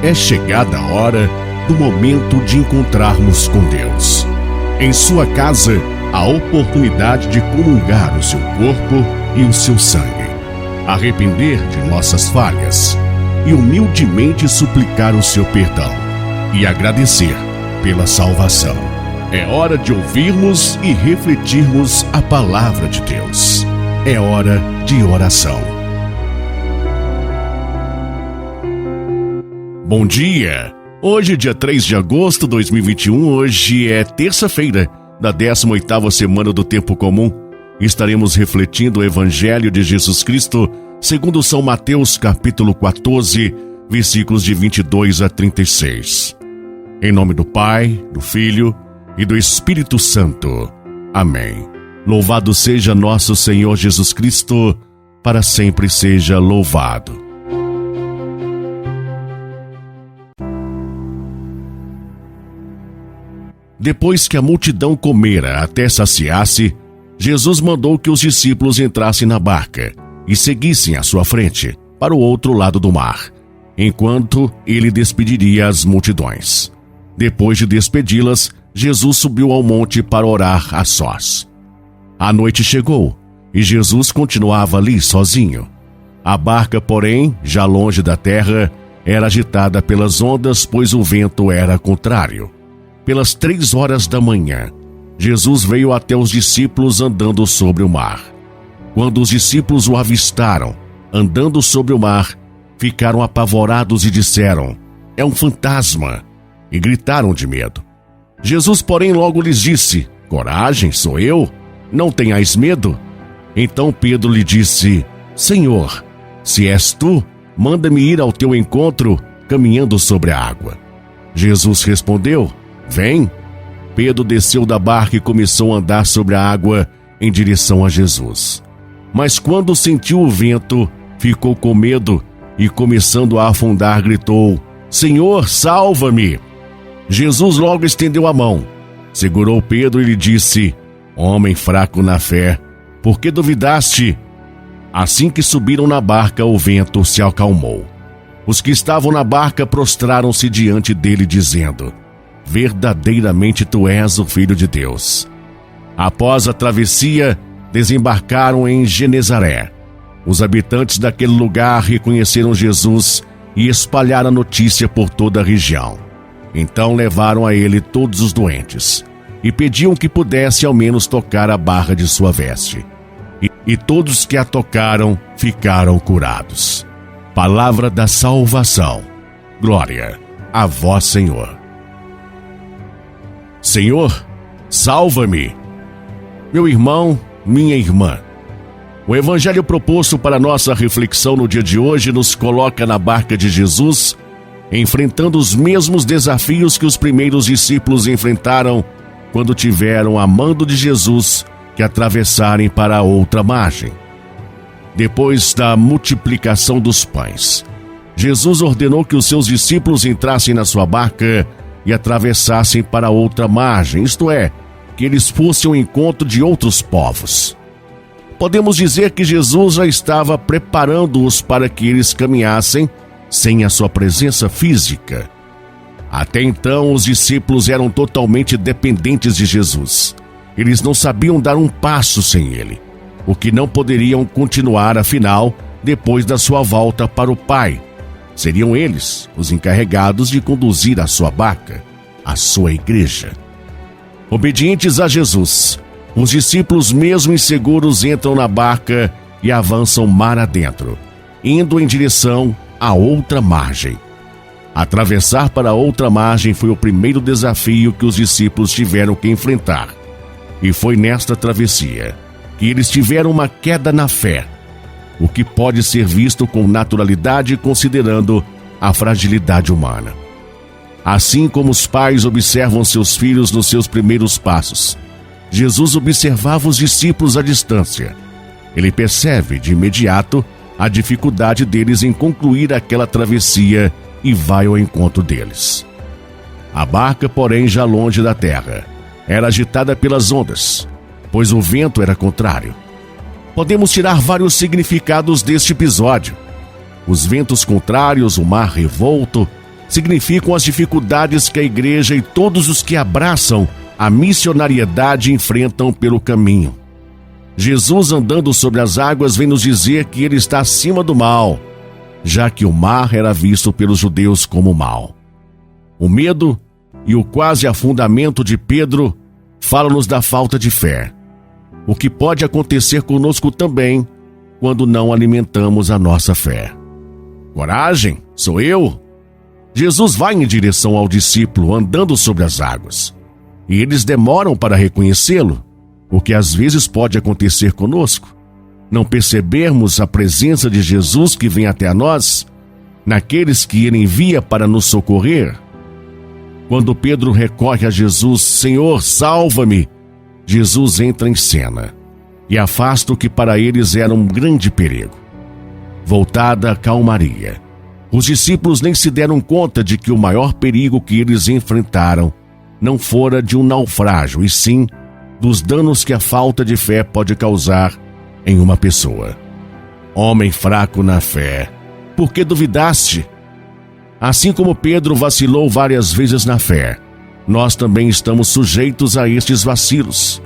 É chegada a hora do momento de encontrarmos com Deus. Em sua casa, a oportunidade de comungar o seu corpo e o seu sangue, arrepender de nossas falhas e humildemente suplicar o seu perdão e agradecer pela salvação. É hora de ouvirmos e refletirmos a palavra de Deus. É hora de oração. Bom dia! Hoje, dia 3 de agosto de 2021, hoje é terça-feira da 18ª semana do Tempo Comum. Estaremos refletindo o Evangelho de Jesus Cristo segundo São Mateus, capítulo 14, versículos de 22 a 36. Em nome do Pai, do Filho e do Espírito Santo. Amém. Louvado seja nosso Senhor Jesus Cristo, para sempre seja louvado. Depois que a multidão comera até saciar-se, Jesus mandou que os discípulos entrassem na barca e seguissem à sua frente, para o outro lado do mar, enquanto ele despediria as multidões. Depois de despedi-las, Jesus subiu ao monte para orar a sós. A noite chegou e Jesus continuava ali sozinho. A barca, porém, já longe da terra, era agitada pelas ondas, pois o vento era contrário. Pelas 3 horas da manhã, Jesus veio até os discípulos andando sobre o mar. Quando os discípulos o avistaram, andando sobre o mar, ficaram apavorados e disseram: "É um fantasma!" e gritaram de medo. Jesus, porém, logo lhes disse: "Coragem, sou eu, não tenhais medo." Então Pedro lhe disse: "Senhor, se és tu, manda-me ir ao teu encontro, caminhando sobre a água." Jesus respondeu: "Vem." Pedro desceu da barca e começou a andar sobre a água em direção a Jesus. Mas quando sentiu o vento, ficou com medo e, começando a afundar, gritou: "Senhor, salva-me!" Jesus logo estendeu a mão, segurou Pedro e lhe disse: "Homem fraco na fé, por que duvidaste?" Assim que subiram na barca, o vento se acalmou. Os que estavam na barca prostraram-se diante dele, dizendo: "Verdadeiramente tu és o Filho de Deus." Após a travessia, desembarcaram em Genezaré. Os habitantes daquele lugar reconheceram Jesus e espalharam a notícia por toda a região. Então levaram a ele todos os doentes e pediam que pudesse ao menos tocar a barra de sua veste. E todos que a tocaram ficaram curados. Palavra da salvação. Glória a vós, Senhor. Senhor, salva-me. Meu irmão, minha irmã, o evangelho proposto para nossa reflexão no dia de hoje nos coloca na barca de Jesus, enfrentando os mesmos desafios que os primeiros discípulos enfrentaram quando tiveram a mando de Jesus que atravessarem para a outra margem. Depois da multiplicação dos pães, Jesus ordenou que os seus discípulos entrassem na sua barca e atravessassem para a outra margem, isto é, que eles fossem ao encontro de outros povos. Podemos dizer que Jesus já estava preparando-os para que eles caminhassem sem a sua presença física. Até então, os discípulos eram totalmente dependentes de Jesus. Eles não sabiam dar um passo sem ele, o que não poderiam continuar, afinal, depois da sua volta para o Pai. Seriam eles os encarregados de conduzir a sua barca, a sua igreja. Obedientes a Jesus, os discípulos, mesmo inseguros, entram na barca e avançam mar adentro, indo em direção à outra margem. Atravessar para a outra margem foi o primeiro desafio que os discípulos tiveram que enfrentar. E foi nesta travessia que eles tiveram uma queda na fé, o que pode ser visto com naturalidade considerando a fragilidade humana. Assim como os pais observam seus filhos nos seus primeiros passos, Jesus observava os discípulos à distância. Ele percebe de imediato a dificuldade deles em concluir aquela travessia e vai ao encontro deles. A barca, porém, já longe da terra, era agitada pelas ondas, pois o vento era contrário. Podemos tirar vários significados deste episódio. Os ventos contrários, o mar revolto, significam as dificuldades que a igreja e todos os que abraçam a missionariedade enfrentam pelo caminho. Jesus, andando sobre as águas, vem nos dizer que ele está acima do mal, já que o mar era visto pelos judeus como mal. O medo e o quase afundamento de Pedro falam-nos da falta de fé, o que pode acontecer conosco também quando não alimentamos a nossa fé. Coragem, sou eu. Jesus vai em direção ao discípulo andando sobre as águas, e eles demoram para reconhecê-lo, o que às vezes pode acontecer conosco. Não percebermos a presença de Jesus que vem até a nós, naqueles que ele envia para nos socorrer. Quando Pedro recorre a Jesus, Senhor, salva-me, Jesus entra em cena e afasta o que para eles era um grande perigo. Voltada a calmaria, os discípulos nem se deram conta de que o maior perigo que eles enfrentaram não fora de um naufrágio, e sim dos danos que a falta de fé pode causar em uma pessoa. Homem fraco na fé, por que duvidaste? Assim como Pedro vacilou várias vezes na fé, nós também estamos sujeitos a estes vacilos.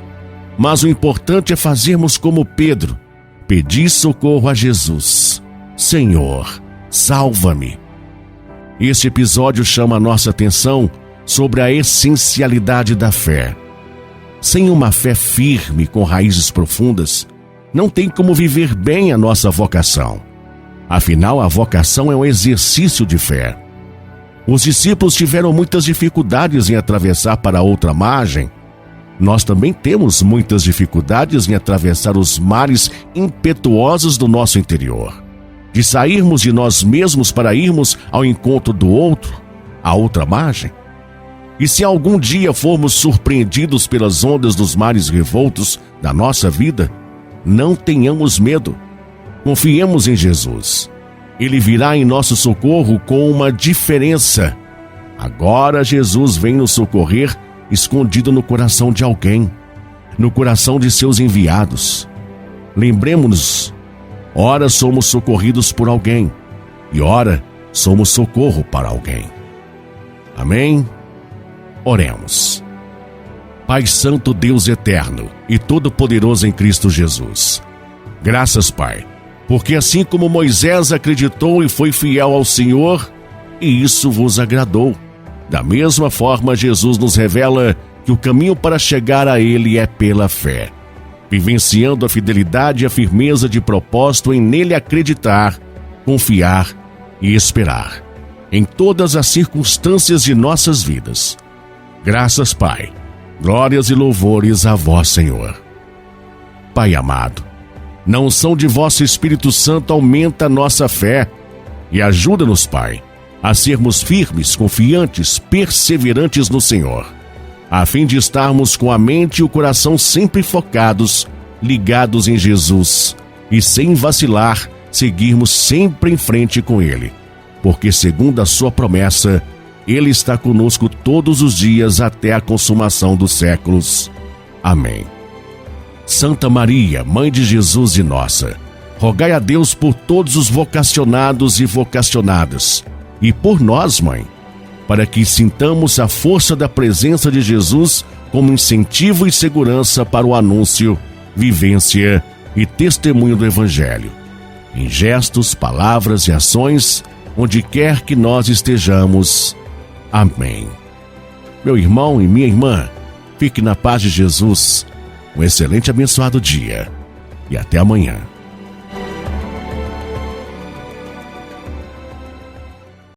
Mas o importante é fazermos como Pedro, pedir socorro a Jesus. Senhor, salva-me. Este episódio chama a nossa atenção sobre a essencialidade da fé. Sem uma fé firme com raízes profundas, não tem como viver bem a nossa vocação. Afinal, a vocação é um exercício de fé. Os discípulos tiveram muitas dificuldades em atravessar para a outra margem. Nós também temos muitas dificuldades em atravessar os mares impetuosos do nosso interior, de sairmos de nós mesmos para irmos ao encontro do outro, a outra margem. E se algum dia formos surpreendidos pelas ondas dos mares revoltos da nossa vida, não tenhamos medo. Confiemos em Jesus. Ele virá em nosso socorro com uma diferença. Agora Jesus vem nos socorrer escondido no coração de alguém, no coração de seus enviados. Lembremos-nos, ora somos socorridos por alguém, e ora somos socorro para alguém. Amém? Oremos. Pai Santo, Deus eterno e todo-poderoso em Cristo Jesus, graças, Pai, porque assim como Moisés acreditou e foi fiel ao Senhor, e isso vos agradou, da mesma forma Jesus nos revela que o caminho para chegar a Ele é pela fé, vivenciando a fidelidade e a firmeza de propósito em nele acreditar, confiar e esperar, em todas as circunstâncias de nossas vidas. Graças, Pai. Glórias e louvores a vós, Senhor. Pai amado, na unção de vosso Espírito Santo aumenta a nossa fé e ajuda-nos, Pai, a sermos firmes, confiantes, perseverantes no Senhor, a fim de estarmos com a mente e o coração sempre focados, ligados em Jesus e sem vacilar, seguirmos sempre em frente com Ele, porque segundo a sua promessa, Ele está conosco todos os dias até a consumação dos séculos. Amém. Santa Maria, Mãe de Jesus e nossa, rogai a Deus por todos os vocacionados e vocacionadas, e por nós, Mãe, para que sintamos a força da presença de Jesus como incentivo e segurança para o anúncio, vivência e testemunho do Evangelho, em gestos, palavras e ações, onde quer que nós estejamos. Amém. Meu irmão e minha irmã, fique na paz de Jesus. Um excelente e abençoado dia. E até amanhã.